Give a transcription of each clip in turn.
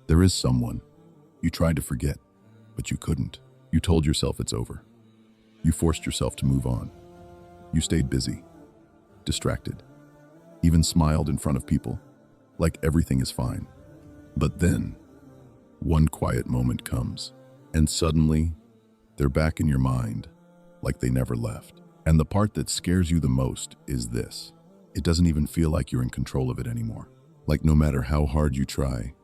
There is someone. You tried to forget, but you couldn't. You told yourself it's over. You forced yourself to move on. You stayed busy, distracted, even smiled in front of people, like everything is fine. But then, one quiet moment comes, and suddenly, they're back in your mind, like they never left. And the part that scares you the most is this. It doesn't even feel like you're in control of it anymore. Like no matter how hard you try,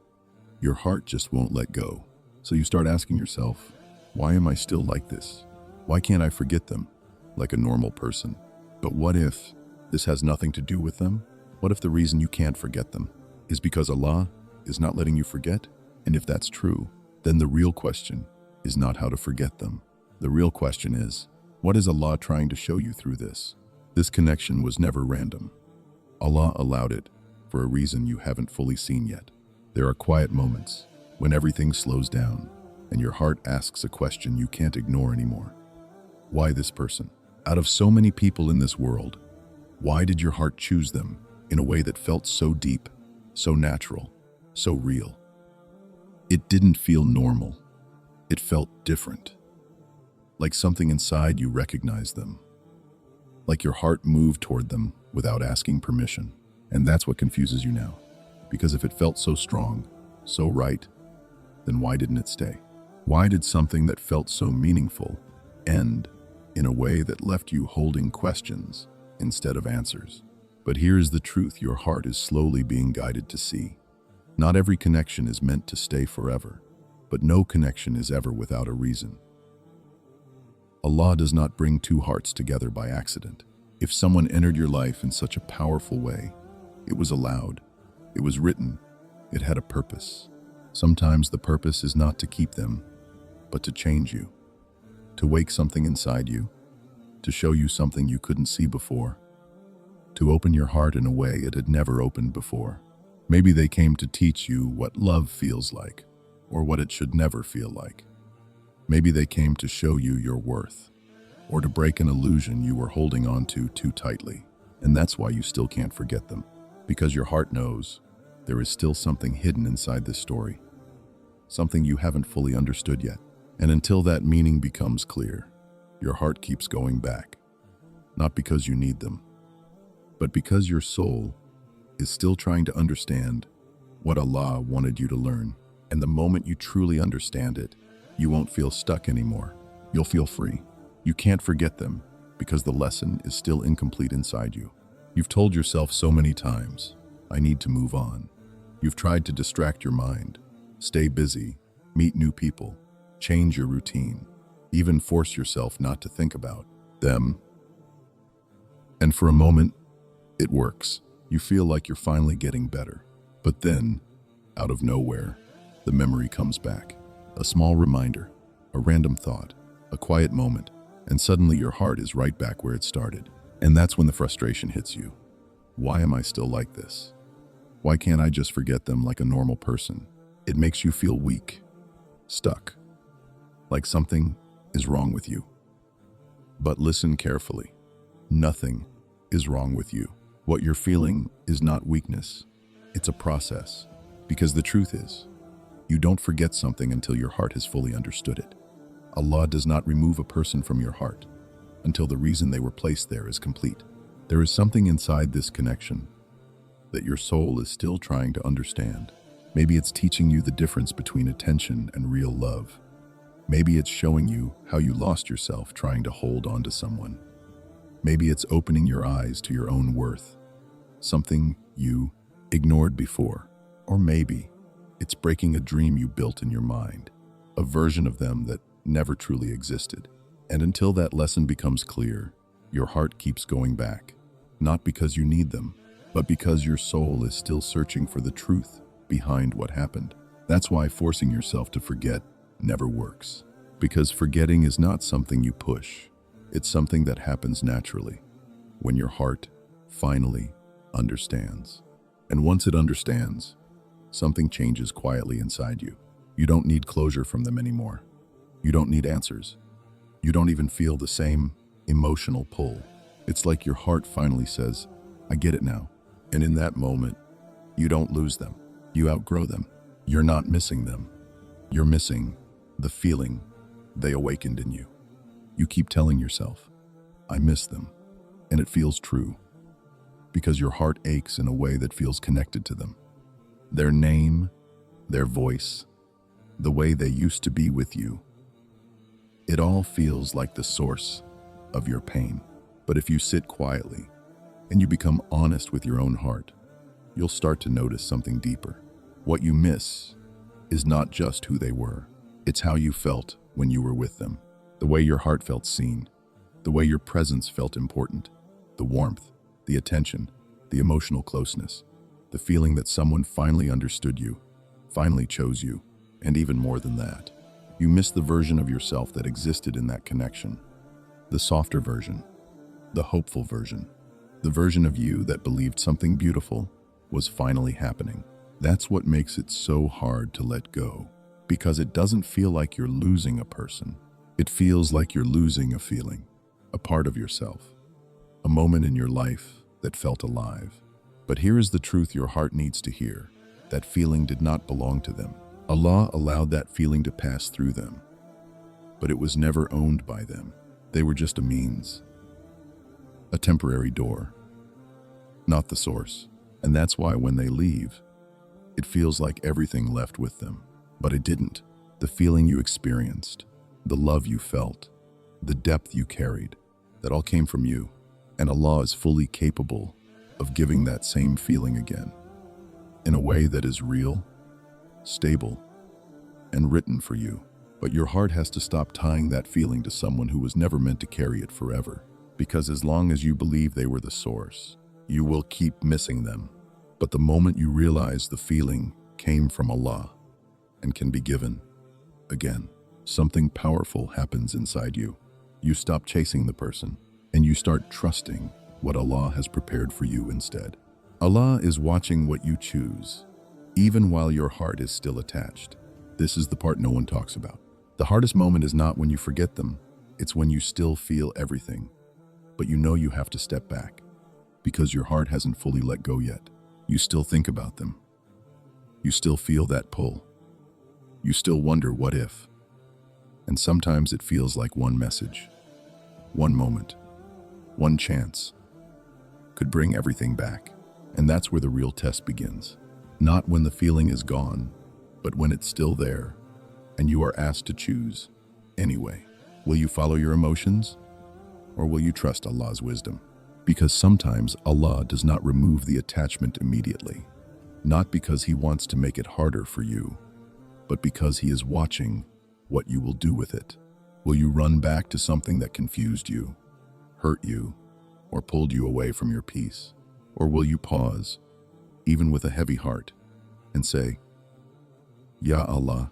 your heart just won't let go. So you start asking yourself, why am I still like this? Why can't I forget them like a normal person? But what if this has nothing to do with them? What if the reason you can't forget them is because Allah is not letting you forget? And if that's true, then the real question is not how to forget them. The real question is, what is Allah trying to show you through this? This connection was never random. Allah allowed it for a reason you haven't fully seen yet. There are quiet moments when everything slows down and your heart asks a question you can't ignore anymore. Why this person? Out of so many people in this world, why did your heart choose them in a way that felt so deep, so natural, so real? It didn't feel normal. It felt different. Like something inside you recognized them. Like your heart moved toward them without asking permission. And that's what confuses you now. Because if it felt so strong, so right, then why didn't it stay? Why did something that felt so meaningful end in a way that left you holding questions instead of answers? But here is the truth your heart is slowly being guided to see. Not every connection is meant to stay forever, but no connection is ever without a reason. Allah does not bring two hearts together by accident. If someone entered your life in such a powerful way, it was allowed, it was written, it had a purpose. Sometimes the purpose is not to keep them, but to change you, to wake something inside you, to show you something you couldn't see before, to open your heart in a way it had never opened before. Maybe they came to teach you what love feels like, or what it should never feel like. Maybe they came to show you your worth, or to break an illusion you were holding on to too tightly. And that's why you still can't forget them, because your heart knows there is still something hidden inside this story, something you haven't fully understood yet. And until that meaning becomes clear, your heart keeps going back, not because you need them, but because your soul is still trying to understand what Allah wanted you to learn. And the moment you truly understand it, you won't feel stuck anymore. You'll feel free. You can't forget them because the lesson is still incomplete inside you. You've told yourself so many times, I need to move on. You've tried to distract your mind, stay busy, meet new people, change your routine, even force yourself not to think about them. And for a moment, it works. You feel like you're finally getting better. But then, out of nowhere, the memory comes back. A small reminder, a random thought, a quiet moment, and suddenly your heart is right back where it started. And that's when the frustration hits you. Why am I still like this? Why can't I just forget them like a normal person? It makes you feel weak, stuck, like something is wrong with you. But listen carefully. Nothing is wrong with you. What you're feeling is not weakness. It's a process. Because the truth is, you don't forget something until your heart has fully understood it. Allah does not remove a person from your heart until the reason they were placed there is complete. There is something inside this connection that your soul is still trying to understand. Maybe it's teaching you the difference between attention and real love. Maybe it's showing you how you lost yourself trying to hold on to someone. Maybe it's opening your eyes to your own worth, something you ignored before. Or maybe it's breaking a dream you built in your mind, a version of them that never truly existed. And until that lesson becomes clear, your heart keeps going back, not because you need them, but because your soul is still searching for the truth behind what happened. That's why forcing yourself to forget never works. Because forgetting is not something you push. It's something that happens naturally, when your heart finally understands. And once it understands, something changes quietly inside you. You don't need closure from them anymore. You don't need answers. You don't even feel the same emotional pull. It's like your heart finally says, I get it now. And in that moment, you don't lose them. You outgrow them. You're not missing them. You're missing the feeling they awakened in you. You keep telling yourself, I miss them. And it feels true, because your heart aches in a way that feels connected to them. Their name, their voice, the way they used to be with you. It all feels like the source of your pain. But if you sit quietly and you become honest with your own heart, you'll start to notice something deeper. What you miss is not just who they were. It's how you felt when you were with them. The way your heart felt seen. The way your presence felt important. The warmth, the attention, the emotional closeness. The feeling that someone finally understood you, finally chose you, and even more than that. You miss the version of yourself that existed in that connection. The softer version, the hopeful version, the version of you that believed something beautiful was finally happening. That's what makes it so hard to let go, because it doesn't feel like you're losing a person. It feels like you're losing a feeling, a part of yourself, a moment in your life that felt alive. But here is the truth your heart needs to hear. That feeling did not belong to them. Allah allowed that feeling to pass through them, but it was never owned by them. They were just a means, a temporary door, not the source. And that's why when they leave, it feels like everything left with them. But it didn't. The feeling you experienced, the love you felt, the depth you carried, that all came from you. And Allah is fully capable of giving that same feeling again, in a way that is real, stable, and written for you. But your heart has to stop tying that feeling to someone who was never meant to carry it forever. Because as long as you believe they were the source, you will keep missing them. But the moment you realize the feeling came from Allah and can be given again, something powerful happens inside you. You stop chasing the person and you start trusting what Allah has prepared for you instead. Allah is watching what you choose, even while your heart is still attached. This is the part no one talks about. The hardest moment is not when you forget them, it's when you still feel everything, but you know you have to step back, because your heart hasn't fully let go yet. You still think about them. You still feel that pull. You still wonder what if. And sometimes it feels like one message, one moment, one chance could bring everything back. And that's where the real test begins. Not when the feeling is gone, but when it's still there, and you are asked to choose anyway. Will you follow your emotions, or will you trust Allah's wisdom? Because sometimes Allah does not remove the attachment immediately, not because He wants to make it harder for you, but because He is watching what you will do with it. Will you run back to something that confused you, hurt you, or pulled you away from your peace? Or will you pause, even with a heavy heart, and say, Ya Allah,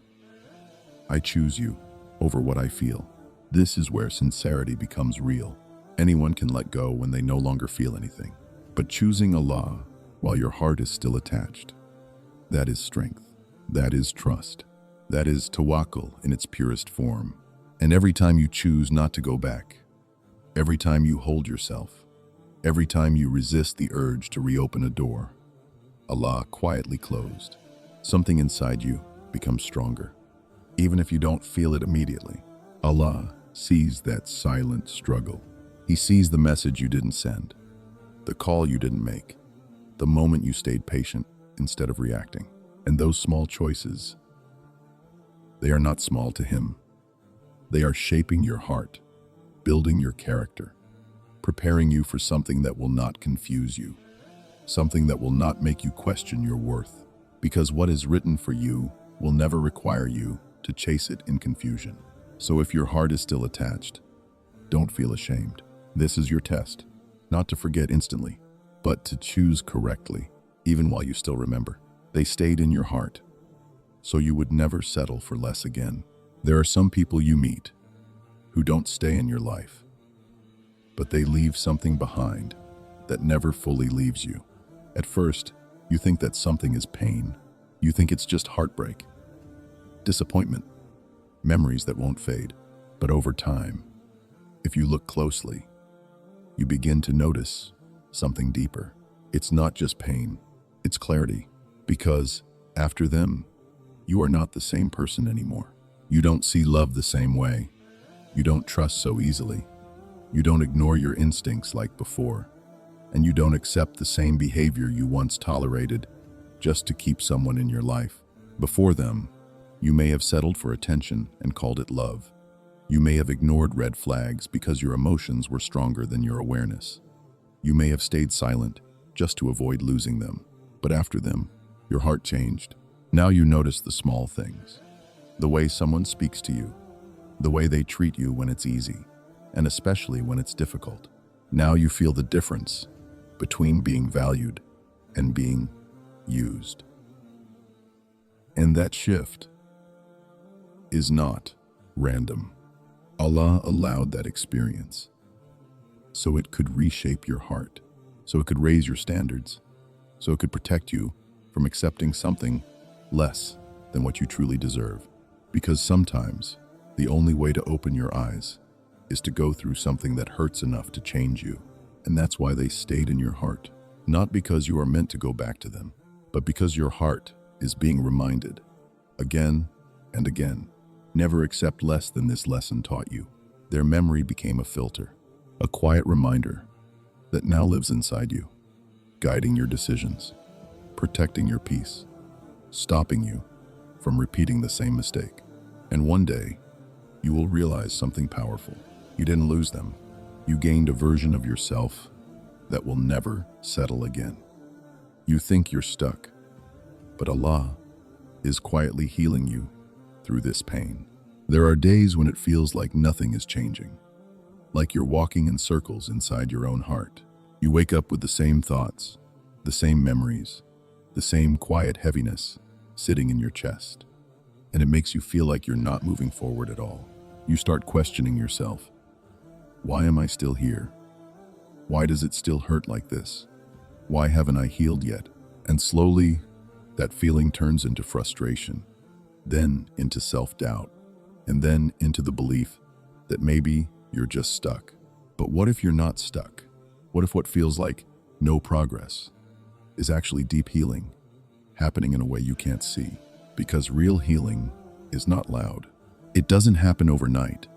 I choose you over what I feel. This is where sincerity becomes real. Anyone can let go when they no longer feel anything. But choosing Allah while your heart is still attached, that is strength. That is trust. That is tawakkul in its purest form. And every time you choose not to go back, every time you hold yourself, every time you resist the urge to reopen a door Allah quietly closed, something inside you becomes stronger. Even if you don't feel it immediately, Allah sees that silent struggle. He sees the message you didn't send, the call you didn't make, the moment you stayed patient instead of reacting. And those small choices, they are not small to Him. They are shaping your heart, building your character, preparing you for something that will not confuse you, something that will not make you question your worth, because what is written for you will never require you to chase it in confusion. So if your heart is still attached, don't feel ashamed. This is your test, not to forget instantly, but to choose correctly, even while you still remember. They stayed in your heart, so you would never settle for less again. There are some people you meet who don't stay in your life, but they leave something behind that never fully leaves you. At first, you think that something is pain. You think it's just heartbreak, disappointment, memories that won't fade. But over time, if you look closely, you begin to notice something deeper. It's not just pain, it's clarity. Because after them, You are not the same person anymore. You don't see love the same way. You don't trust so easily. You don't ignore your instincts like before. And you don't accept the same behavior you once tolerated just to keep someone in your life. Before them, you may have settled for attention and called it love. You may have ignored red flags because your emotions were stronger than your awareness. You may have stayed silent just to avoid losing them. But after them, your heart changed. Now you notice the small things. The way someone speaks to you, the way they treat you when it's easy, and especially when it's difficult. Now you feel the difference between being valued and being used. And that shift is not random. Allah allowed that experience so it could reshape your heart, so it could raise your standards, so it could protect you from accepting something less than what you truly deserve. Because sometimes the only way to open your eyes is to go through something that hurts enough to change you. And that's why they stayed in your heart. Not because you are meant to go back to them, but because your heart is being reminded again and again. Never accept less than this lesson taught you. Their memory became a filter, a quiet reminder that now lives inside you, guiding your decisions, protecting your peace, stopping you from repeating the same mistake. And one day, you will realize something powerful. You didn't lose them. You gained a version of yourself that will never settle again. You think you're stuck, but Allah is quietly healing you through this pain. There are days when it feels like nothing is changing, like you're walking in circles inside your own heart. You wake up with the same thoughts, the same memories, the same quiet heaviness sitting in your chest, and it makes you feel like you're not moving forward at all. You start questioning yourself. Why am I still here? Why does it still hurt like this? Why haven't I healed yet? And slowly, that feeling turns into frustration, then into self-doubt, and then into the belief that maybe you're just stuck. But what if you're not stuck? What if what feels like no progress is actually deep healing, happening in a way you can't see? Because real healing is not loud. It doesn't happen overnight.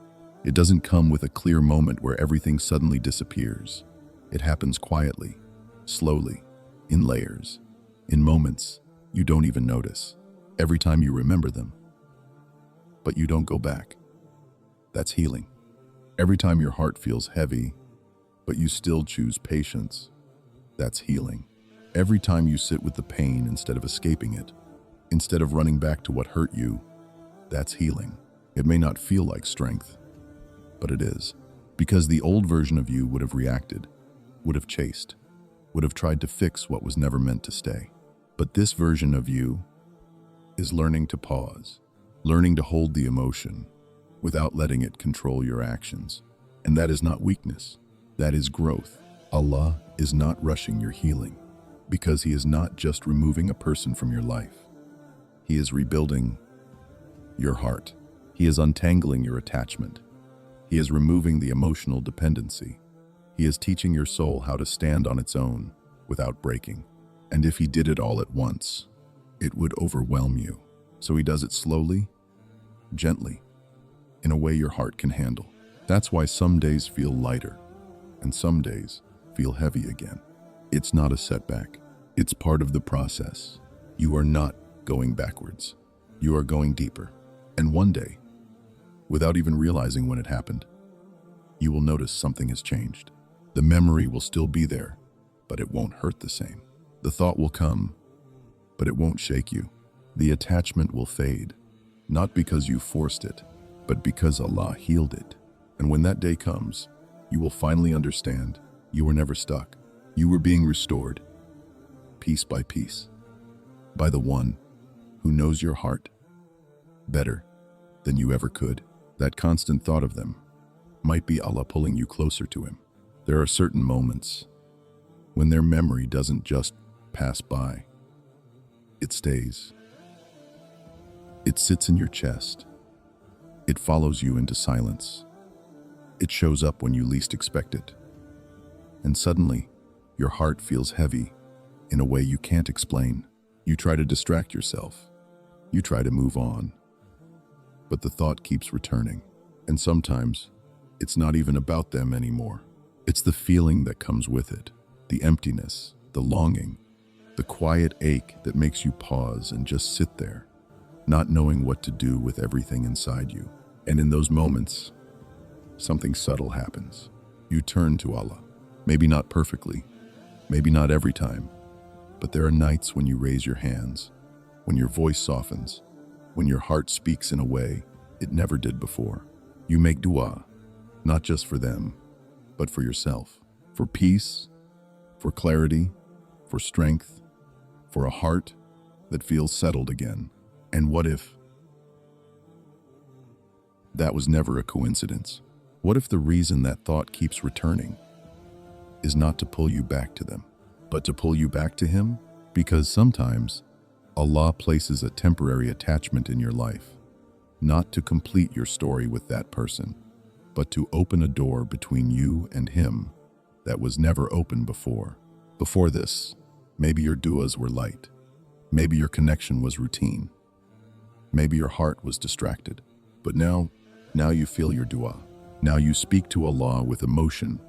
It doesn't come with a clear moment where everything suddenly disappears. It happens quietly, slowly, in layers, in moments you don't even notice, every time you remember them. But you don't go back. That's healing. Every time your heart feels heavy, but you still choose patience, that's healing. Every time you sit with the pain instead of escaping it, instead of running back to what hurt you, that's healing. It may not feel like strength, but it is. Because the old version of you would have reacted, would have chased, would have tried to fix what was never meant to stay. But this version of you is learning to pause, learning to hold the emotion without letting it control your actions. And that is not weakness, that is growth. Allah is not rushing your healing because He is not just removing a person from your life. He is rebuilding your heart. He is untangling your attachment. He is removing the emotional dependency. He is teaching your soul how to stand on its own without breaking. And if He did it all at once, it would overwhelm you. So He does it slowly, gently, in a way your heart can handle. That's why some days feel lighter and some days feel heavy again. It's not a setback. It's part of the process. You are not going backwards. You are going deeper. And one day, without even realizing when it happened, you will notice something has changed. The memory will still be there, but it won't hurt the same. The thought will come, but it won't shake you. The attachment will fade, not because you forced it, but because Allah healed it. And when that day comes, you will finally understand you were never stuck. You were being restored, piece by piece, by the one who knows your heart better than you ever could. That constant thought of them might be Allah pulling you closer to Him. There are certain moments when their memory doesn't just pass by. It stays. It sits in your chest. It follows you into silence. It shows up when you least expect it. And suddenly, your heart feels heavy in a way you can't explain. You try to distract yourself. You try to move on, but the thought keeps returning. And sometimes, it's not even about them anymore. It's the feeling that comes with it, the emptiness, the longing, the quiet ache that makes you pause and just sit there, not knowing what to do with everything inside you. And in those moments, something subtle happens. You turn to Allah. Maybe not perfectly, maybe not every time, but there are nights when you raise your hands, when your voice softens, when your heart speaks in a way it never did before. You make dua, not just for them, but for yourself, for peace, for clarity, for strength, for a heart that feels settled again. And what if that was never a coincidence? What if the reason that thought keeps returning is not to pull you back to them, but to pull you back to Him? Because sometimes Allah places a temporary attachment in your life, not to complete your story with that person, but to open a door between you and Him that was never open before. Before this, maybe your duas were light. Maybe your connection was routine. Maybe your heart was distracted. But now you feel your dua. Now you speak to Allah with emotion,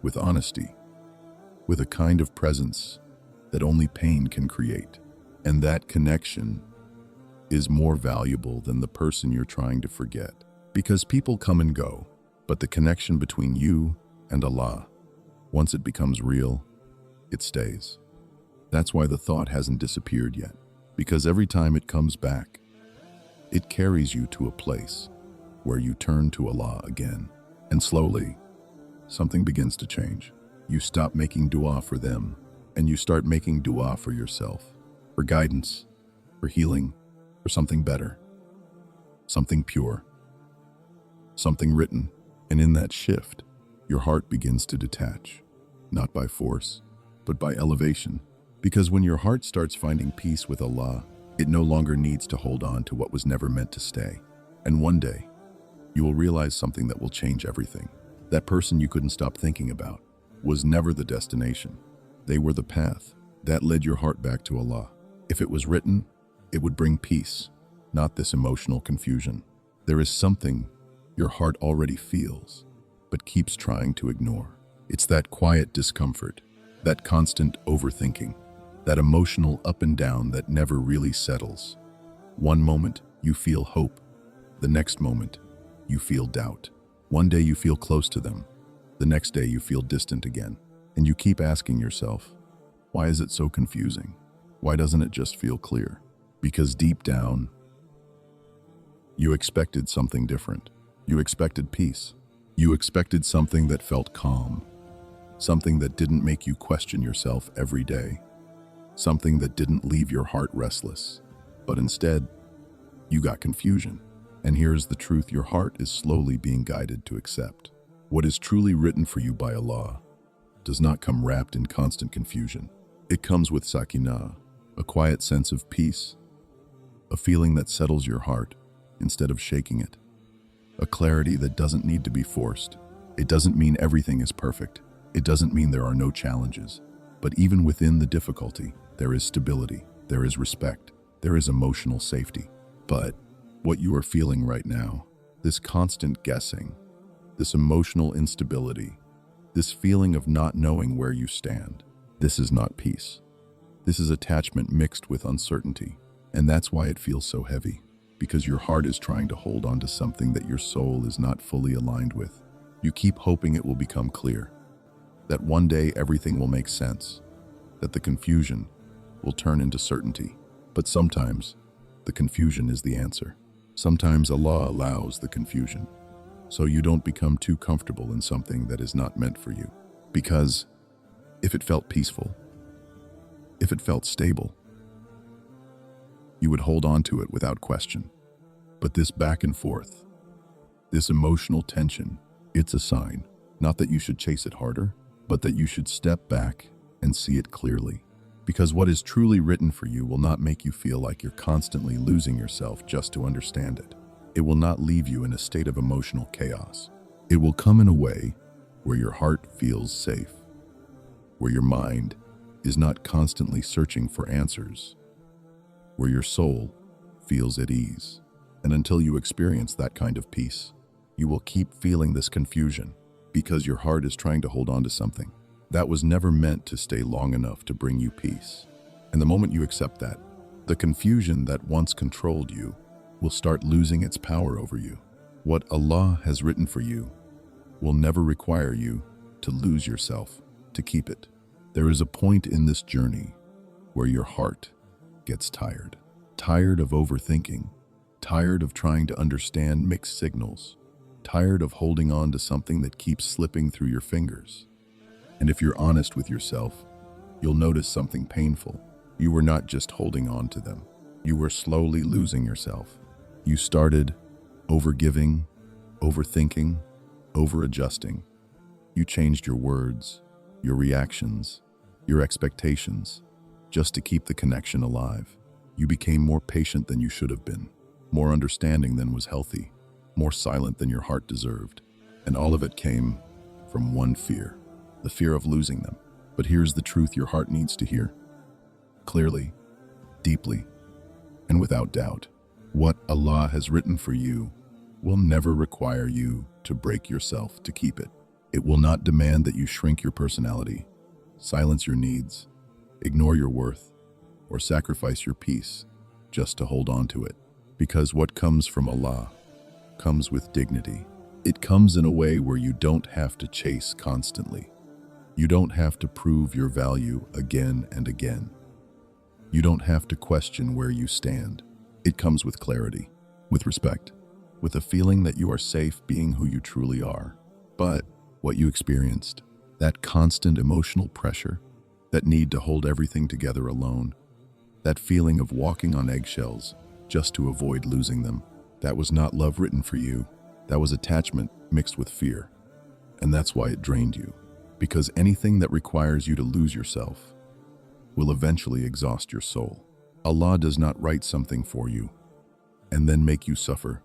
with honesty, with a kind of presence that only pain can create. And that connection is more valuable than the person you're trying to forget. Because people come and go, but the connection between you and Allah, once it becomes real, it stays. That's why the thought hasn't disappeared yet. Because every time it comes back, it carries you to a place where you turn to Allah again. And slowly, something begins to change. You stop making dua for them, and you start making dua for yourself, for guidance, for healing, for something better, something pure, something written. And in that shift, your heart begins to detach, not by force, but by elevation. Because when your heart starts finding peace with Allah, it no longer needs to hold on to what was never meant to stay. And one day, you will realize something that will change everything. That person you couldn't stop thinking about was never the destination. They were the path that led your heart back to Allah. If it was written, it would bring peace, not this emotional confusion. There is something your heart already feels, but keeps trying to ignore. It's that quiet discomfort, that constant overthinking, that emotional up and down that never really settles. One moment, you feel hope. The next moment, you feel doubt. One day you feel close to them. The next day you feel distant again. And you keep asking yourself, why is it so confusing? Why doesn't it just feel clear? Because deep down, you expected something different. You expected peace. You expected something that felt calm. Something that didn't make you question yourself every day. Something that didn't leave your heart restless. But instead, you got confusion. And here's the truth your heart is slowly being guided to accept. What is truly written for you by Allah does not come wrapped in constant confusion. It comes with sakinah, a quiet sense of peace, a feeling that settles your heart instead of shaking it, a clarity that doesn't need to be forced. It doesn't mean everything is perfect. It doesn't mean there are no challenges. But even within the difficulty, there is stability, there is respect, there is emotional safety. But what you are feeling right now, this constant guessing, this emotional instability, this feeling of not knowing where you stand, this is not peace. This is attachment mixed with uncertainty. And that's why it feels so heavy, because your heart is trying to hold on to something that your soul is not fully aligned with. You keep hoping it will become clear, that one day everything will make sense, that the confusion will turn into certainty. But sometimes, the confusion is the answer. Sometimes Allah allows the confusion, so you don't become too comfortable in something that is not meant for you. Because if it felt peaceful, if it felt stable, you would hold on to it without question. But this back and forth, this emotional tension, it's a sign, not that you should chase it harder, but that you should step back and see it clearly. Because what is truly written for you will not make you feel like you're constantly losing yourself just to understand it. It will not leave you in a state of emotional chaos. It will come in a way where your heart feels safe, where your mind is not constantly searching for answers, where your soul feels at ease. And until you experience that kind of peace, you will keep feeling this confusion because your heart is trying to hold on to something that was never meant to stay long enough to bring you peace. And the moment you accept that, the confusion that once controlled you will start losing its power over you. What Allah has written for you will never require you to lose yourself to keep it. There is a point in this journey where your heart gets tired. Tired of overthinking, tired of trying to understand mixed signals, tired of holding on to something that keeps slipping through your fingers. And if you're honest with yourself, you'll notice something painful. You were not just holding on to them. You were slowly losing yourself. You started overgiving, overthinking, over-adjusting. You changed your words, your reactions, your expectations, just to keep the connection alive. You became more patient than you should have been, more understanding than was healthy, more silent than your heart deserved. And all of it came from one fear, the fear of losing them. But here's the truth your heart needs to hear. Clearly, deeply, and without doubt. What Allah has written for you will never require you to break yourself to keep it. It will not demand that you shrink your personality, silence your needs, ignore your worth, or sacrifice your peace just to hold on to it. Because what comes from Allah comes with dignity. It comes in a way where you don't have to chase constantly. You don't have to prove your value again and again. You don't have to question where you stand. It comes with clarity, with respect, with a feeling that you are safe being who you truly are. But what you experienced, that constant emotional pressure, that need to hold everything together alone, that feeling of walking on eggshells just to avoid losing them, that was not love written for you. That was attachment mixed with fear. And that's why it drained you. Because anything that requires you to lose yourself will eventually exhaust your soul. Allah does not write something for you and then make you suffer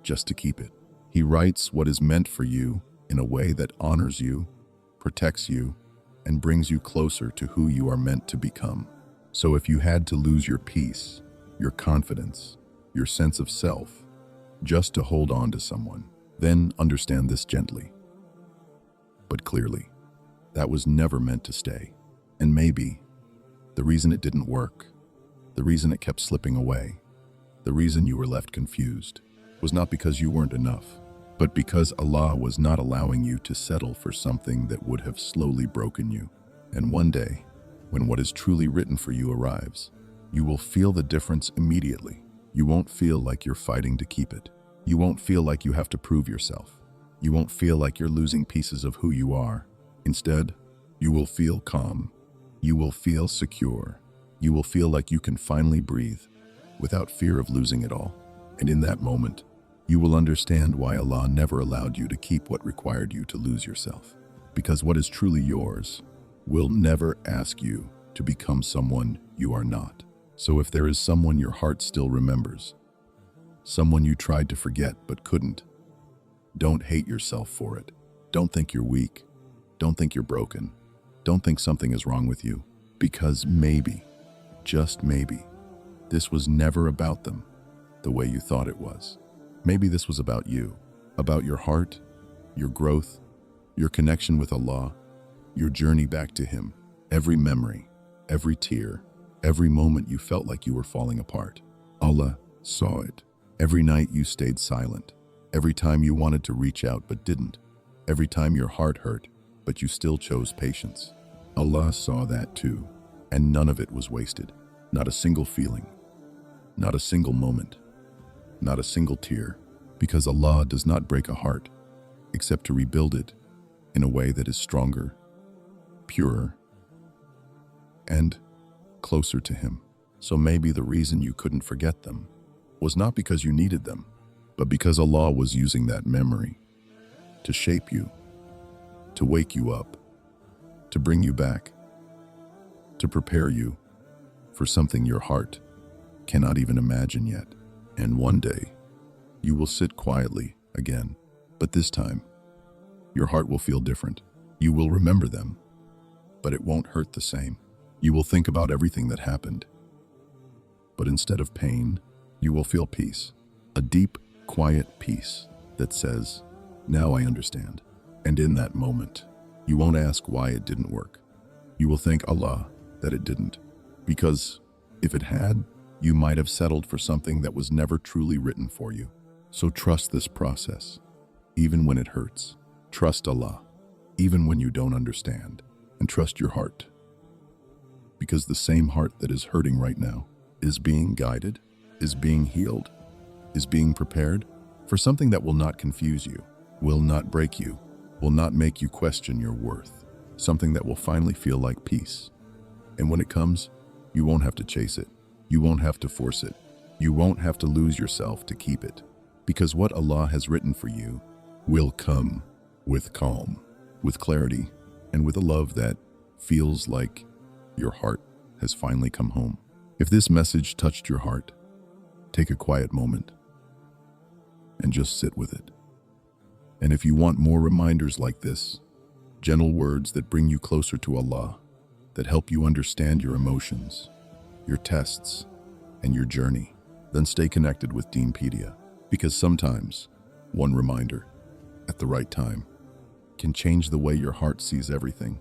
just to keep it. He writes what is meant for you in a way that honors you, protects you, and brings you closer to who you are meant to become. So if you had to lose your peace, your confidence, your sense of self, just to hold on to someone, then understand this gently, but clearly. That was never meant to stay. And maybe the reason it didn't work, the reason it kept slipping away, the reason you were left confused, was not because you weren't enough, but because Allah was not allowing you to settle for something that would have slowly broken you. And one day, when what is truly written for you arrives, you will feel the difference immediately. You won't feel like you're fighting to keep it. You won't feel like you have to prove yourself. You won't feel like you're losing pieces of who you are. Instead, you will feel calm. You will feel secure. You will feel like you can finally breathe without fear of losing it all. And in that moment, you will understand why Allah never allowed you to keep what required you to lose yourself. Because what is truly yours will never ask you to become someone you are not. So if there is someone your heart still remembers, someone you tried to forget but couldn't, don't hate yourself for it. Don't think you're weak. Don't think you're broken. Don't think something is wrong with you. Because maybe, just maybe, this was never about them the way you thought it was. Maybe this was about you, about your heart, your growth, your connection with Allah, your journey back to Him. Every memory, every tear, every moment you felt like you were falling apart. Allah saw it. Every night you stayed silent. Every time you wanted to reach out but didn't. Every time your heart hurt, but you still chose patience. Allah saw that too, and none of it was wasted. Not a single feeling, not a single moment, not a single tear, because Allah does not break a heart except to rebuild it in a way that is stronger, purer, and closer to Him. So maybe the reason you couldn't forget them was not because you needed them, but because Allah was using that memory to shape you, to wake you up, to bring you back, to prepare you for something your heart cannot even imagine yet. And one day, you will sit quietly again, but this time, your heart will feel different. You will remember them, but it won't hurt the same. You will think about everything that happened, but instead of pain, You will feel peace, a deep, quiet peace that says, now I understand. And in that moment, you won't ask why it didn't work. You will thank Allah that it didn't. Because if it had, you might have settled for something that was never truly written for you. So trust this process, even when it hurts. Trust Allah, even when you don't understand. And trust your heart. Because the same heart that is hurting right now is being guided, is being healed, is being prepared for something that will not confuse you, will not break you, will not make you question your worth. Something that will finally feel like peace. And when it comes, you won't have to chase it. You won't have to force it. You won't have to lose yourself to keep it. Because what Allah has written for you will come with calm, with clarity, and with a love that feels like your heart has finally come home. If this message touched your heart, take a quiet moment and just sit with it. And if you want more reminders like this, gentle words that bring you closer to Allah, that help you understand your emotions, your tests, and your journey, then stay connected with Deenpedia. Because sometimes, one reminder, at the right time, can change the way your heart sees everything.